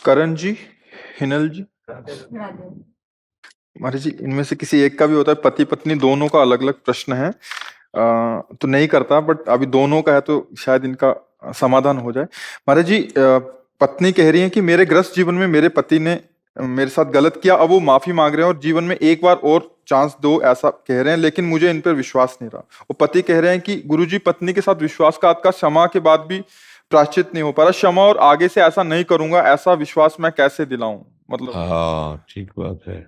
करण जी, हिनल जी, महाराज जी, इनमें से किसी एक का भी होता है, पति पत्नी दोनों का अलग अलग प्रश्न है। तो नहीं करता, बट अभी दोनों का है तो शायद इनका समाधान हो जाए। महाराज जी, पत्नी कह रही है कि मेरे गृहस्थ जीवन में मेरे पति ने मेरे साथ गलत किया, अब वो माफी मांग रहे हैं और जीवन में एक बार और चांस दो ऐसा कह रहे हैं, लेकिन मुझे इन पर विश्वास नहीं रहा। वो पति कह रहे हैं कि गुरुजी, पत्नी के साथ विश्वासघात का क्षमा के बाद भी प्रायश्चित नहीं हो पा रहा, क्षमा और आगे से ऐसा नहीं करूंगा, ऐसा विश्वास मैं कैसे दिलाऊं? मतलब हाँ, ठीक बात है।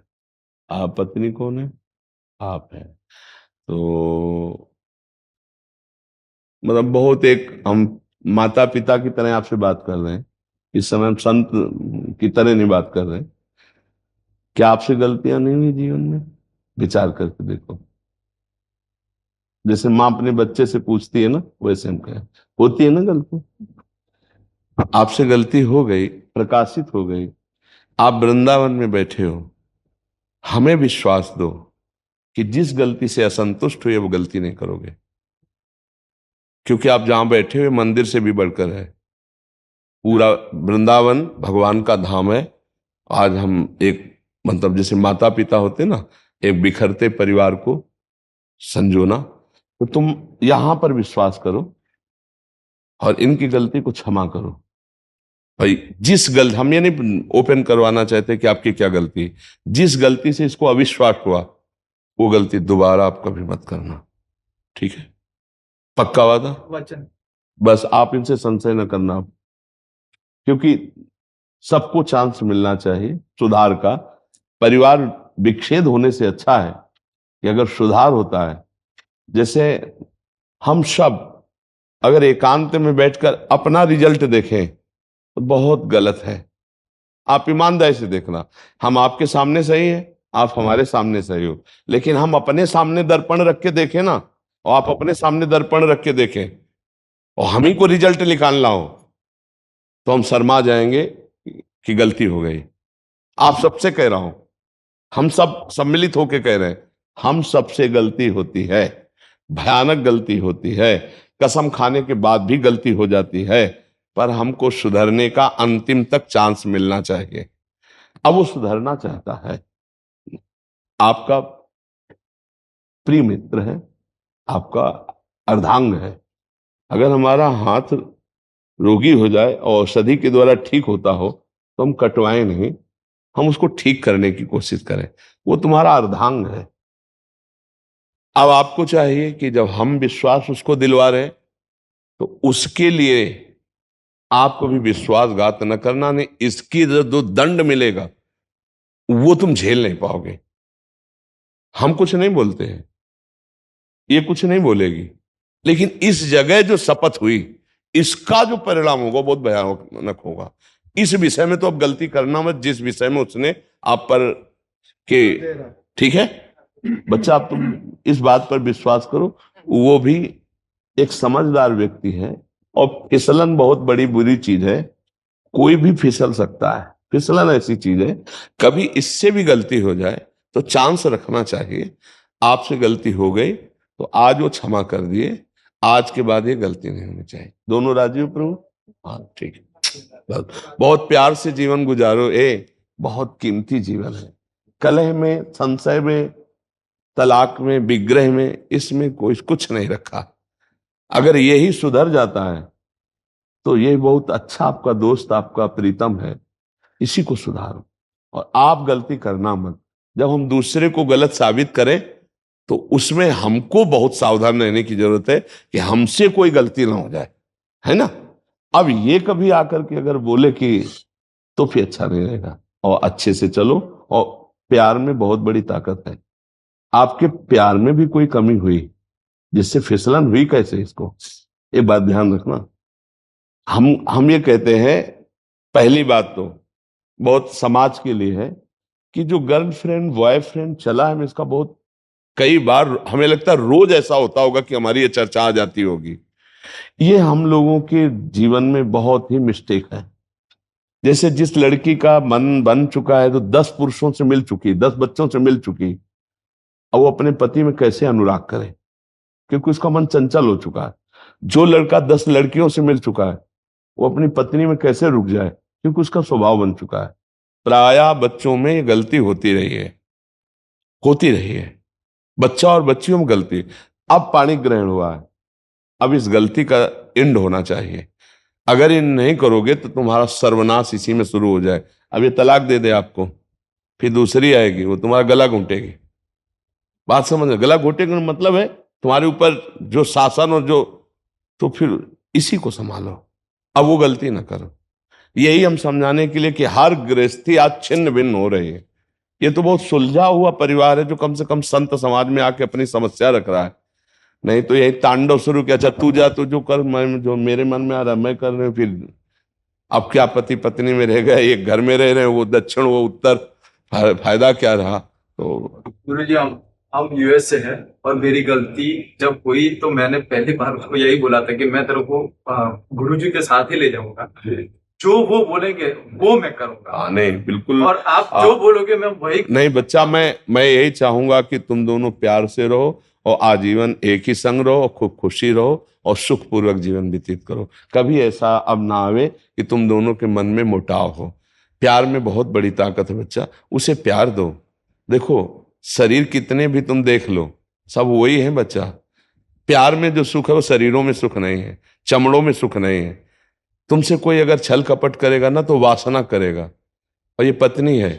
आप पत्नी कौन है? आप है। तो मतलब बहुत एक हम माता पिता की तरह आपसे बात कर रहे हैं। इस समय हम संत की तरह नहीं बात कर रहे हैं। क्या आपसे गलतियां नहीं हुई जीवन में? विचार करके देखो। जैसे माँ अपने बच्चे से पूछती है ना, वैसे हम कहें होती है ना गलती। आपसे गलती हो गई, प्रकाशित हो गई, आप वृंदावन में बैठे हो, हमें विश्वास दो कि जिस गलती से असंतुष्ट हुए वो गलती नहीं करोगे, क्योंकि आप जहां बैठे हुए मंदिर से भी बढ़कर है। पूरा वृंदावन भगवान का धाम है। आज हम एक मतलब जैसे माता पिता होते ना, एक बिखरते परिवार को संजोना, तो तुम यहां पर विश्वास करो और इनकी गलती को क्षमा करो। भाई जिस गलती, हम ये नहीं ओपन करवाना चाहते कि आपकी क्या गलती, जिस गलती से इसको अविश्वास हुआ वो गलती दोबारा आप कभी मत करना। ठीक है? पक्का वादा? वचन। बस आप इनसे संशय न करना, क्योंकि सबको चांस मिलना चाहिए सुधार का। परिवार विच्छेद होने से अच्छा है कि अगर सुधार होता है। जैसे हम सब अगर एकांत में बैठकर अपना रिजल्ट देखें तो बहुत गलत है। आप ईमानदारी से देखना, हम आपके सामने सही है, आप हमारे सामने सही हो, लेकिन हम अपने सामने दर्पण रख के देखें ना, और आप अपने सामने दर्पण रख के देखें और हम ही को रिजल्ट निकालना हो, तो हम शर्मा जाएंगे कि गलती हो गई। आप सबसे कह रहा हूं, हम सब सम्मिलित होकर कह रहे हैं, हम सबसे गलती होती है, भयानक गलती होती है, कसम खाने के बाद भी गलती हो जाती है, पर हमको सुधरने का अंतिम तक चांस मिलना चाहिए। अब वो सुधरना चाहता है, आपका प्रिय मित्र है, आपका अर्धांग है। अगर हमारा हाथ रोगी हो जाए और औषधि के द्वारा ठीक होता हो तो हम कटवाएं नहीं, हम उसको ठीक करने की कोशिश करें। वो तुम्हारा अर्धांग है। अब आपको चाहिए कि जब हम विश्वास उसको दिलवा रहे हैं तो उसके लिए आपको भी विश्वासघात न करना, नहीं इसकी जो दंड मिलेगा वो तुम झेल नहीं पाओगे। हम कुछ नहीं बोलते हैं, ये कुछ नहीं बोलेगी, लेकिन इस जगह जो शपथ हुई इसका जो परिणाम होगा बहुत भयानक होगा। इस विषय में तो अब गलती करना मत, जिस विषय में उसने आप पर के, ठीक है बच्चा, आप तुम इस बात पर विश्वास करो। वो भी एक समझदार व्यक्ति है, और फिसलन बहुत बड़ी बुरी चीज है, कोई भी फिसल सकता है। फिसलन ऐसी चीज है, कभी इससे भी गलती हो जाए तो चांस रखना चाहिए। आपसे गलती हो गई तो आज वो क्षमा कर दिए, आज के बाद ये गलती नहीं होनी चाहिए। दोनों राजी हो प्रभु? हाँ, ठीक है। बहुत प्यार से जीवन गुजारो, बहुत कीमती जीवन है। कलह में, संशय में, तलाक में, विग्रह में, इसमें कोई कुछ नहीं रखा। अगर यही सुधर जाता है तो ये बहुत अच्छा आपका दोस्त, आपका प्रीतम है, इसी को सुधारो और आप गलती करना मत। जब हम दूसरे को गलत साबित करें तो उसमें हमको बहुत सावधान रहने की जरूरत है कि हमसे कोई गलती ना हो जाए, है ना? अब ये कभी आकर के अगर बोले कि, तो फिर अच्छा नहीं रहेगा। और अच्छे से चलो, और प्यार में बहुत बड़ी ताकत है। आपके प्यार में भी कोई कमी हुई जिससे फिसलन हुई, कैसे, इसको एक बात ध्यान रखना। हम ये कहते हैं, पहली बात तो बहुत समाज के लिए है कि जो गर्लफ्रेंड बॉयफ्रेंड चला है, इसका बहुत कई बार हमें लगता है रोज ऐसा होता होगा कि हमारी ये चर्चा आ जाती होगी। ये हम लोगों के जीवन में बहुत ही मिस्टेक है। जैसे जिस लड़की का मन बन चुका है, तो 10 पुरुषों से मिल चुकी, 10 बच्चों से मिल चुकी, अब वो अपने पति में कैसे अनुराग करे, क्योंकि उसका मन चंचल हो चुका है। जो लड़का 10 लड़कियों से मिल चुका है, वो अपनी पत्नी में कैसे रुक जाए, क्योंकि उसका स्वभाव बन चुका है। प्रायः बच्चों में ये गलती होती रही है, होती रही है, बच्चा और बच्चियों में गलती। अब पाणी ग्रहण हुआ है, अब इस गलती का एंड होना चाहिए। अगर ये नहीं करोगे तो तुम्हारा सर्वनाश इसी में शुरू हो जाए। अब ये तलाक दे दे आपको, फिर दूसरी आएगी, वो तुम्हारा गला घोंटेगी। बात समझ, गला घोंटेगी मतलब है तुम्हारे ऊपर जो शासन और जो, तो फिर इसी को संभालो, अब वो गलती ना करो। यही हम समझाने के लिए कि हर गृहस्थी आज छिन्न भिन्न हो रही है। ये तो बहुत सुलझा हुआ परिवार है जो कम से कम संत समाज में आके अपनी समस्या रख रहा है। नहीं तो यही तांडव शुरू किया, अच्छा तू जा, तू जो कर, मैं जो मेरे मन में आ रहा है मैं कर रहे हूँ। फिर अब क्या पति पत्नी में रह गए, एक घर में रह रहे हैं, वो दक्षिण वो उत्तर, फायदा क्या रहा। तो गुरु जी, हम यूएस से हैं और मेरी गलती जब हुई तो मैंने पहली बार उसको यही बोला था कि मैं तेरे को गुरु जी के साथ ही ले जाऊंगा, जो वो बोलेंगे वो मैं करूंगा। नहीं बिल्कुल, और आप जो बोलोगे मैं वही। नहीं बच्चा, मैं यही चाहूंगा कि तुम दोनों प्यार से रहो और आजीवन एक ही संग रहो और खूब खुशी रहो और सुखपूर्वक जीवन व्यतीत करो। कभी ऐसा अब ना आवे कि तुम दोनों के मन में मुटाव हो। प्यार में बहुत बड़ी ताकत है बच्चा, उसे प्यार दो। देखो शरीर कितने भी तुम देख लो, सब वही है बच्चा। प्यार में जो सुख है वो शरीरों में सुख नहीं है, चमड़ों में सुख नहीं है। तुमसे कोई अगर छल कपट करेगा ना तो वासना करेगा। और ये पत्नी है,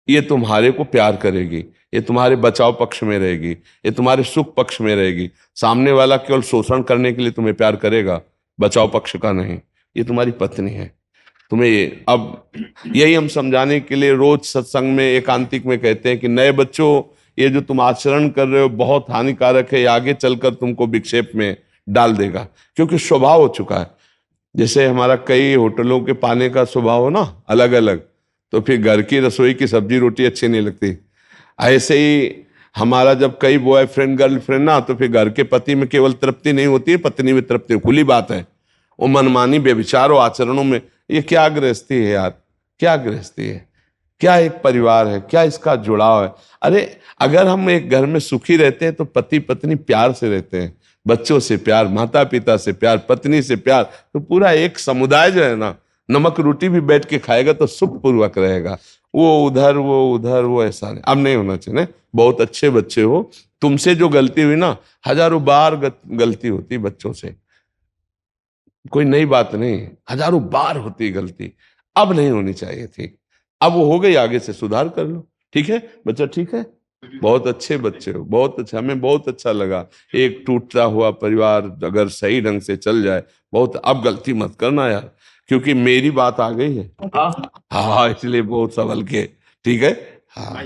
ये तुम्हारे को प्यार करेगी, ये तुम्हारे बचाव पक्ष में रहेगी, ये तुम्हारे सुख पक्ष में रहेगी। सामने वाला केवल शोषण करने के लिए तुम्हें प्यार करेगा, बचाव पक्ष का नहीं। ये तुम्हारी पत्नी है। तुम्हें ये अब यही हम समझाने के लिए रोज सत्संग में एकांतिक में कहते हैं कि नए बच्चों, ये जो तुम आचरण कर रहे हो बहुत हानिकारक है, ये आगे चलकर तुमको विक्षेप में डाल देगा, क्योंकि स्वभाव हो चुका है। जैसे हमारा कई होटलों के पाने का स्वभाव हो ना अलग अलग, तो फिर घर की रसोई की सब्जी रोटी अच्छी नहीं लगती। ऐसे ही हमारा जब कई बॉयफ्रेंड गर्लफ्रेंड ना, तो फिर घर के पति में केवल तृप्ति नहीं होती है, पत्नी में तृप्ति, खुली बात है। वो मनमानी व्यभिचार और आचरणों में, ये क्या गृहस्थी है यार, क्या गृहस्थी है, क्या एक परिवार है, क्या इसका जुड़ाव है। अरे अगर हम एक घर में सुखी रहते हैं तो पति पत्नी प्यार से रहते हैं, बच्चों से प्यार, माता पिता से प्यार, पत्नी से प्यार, तो पूरा एक समुदाय जो है ना, नमक रोटी भी बैठ के खाएगा तो सुखपूर्वक रहेगा। वो उधर वो ऐसा नहीं, अब नहीं होना चाहिए। बहुत अच्छे बच्चे हो, तुमसे जो गलती हुई ना, हजारों बार गलती होती बच्चों से, कोई नई बात नहीं, हजारों बार होती गलती, अब नहीं होनी चाहिए थी। अब वो हो गई, आगे से सुधार कर लो। ठीक है बच्चा, ठीक है, बहुत अच्छे बच्चे हो, बहुत अच्छा, हमें बहुत अच्छा लगा। एक टूटता हुआ परिवार अगर सही ढंग से चल जाए, बहुत, अब गलती मत करना यार, क्योंकि मेरी बात आ गई है। हाँ, इसलिए बहुत संभल के, ठीक है। हाँ।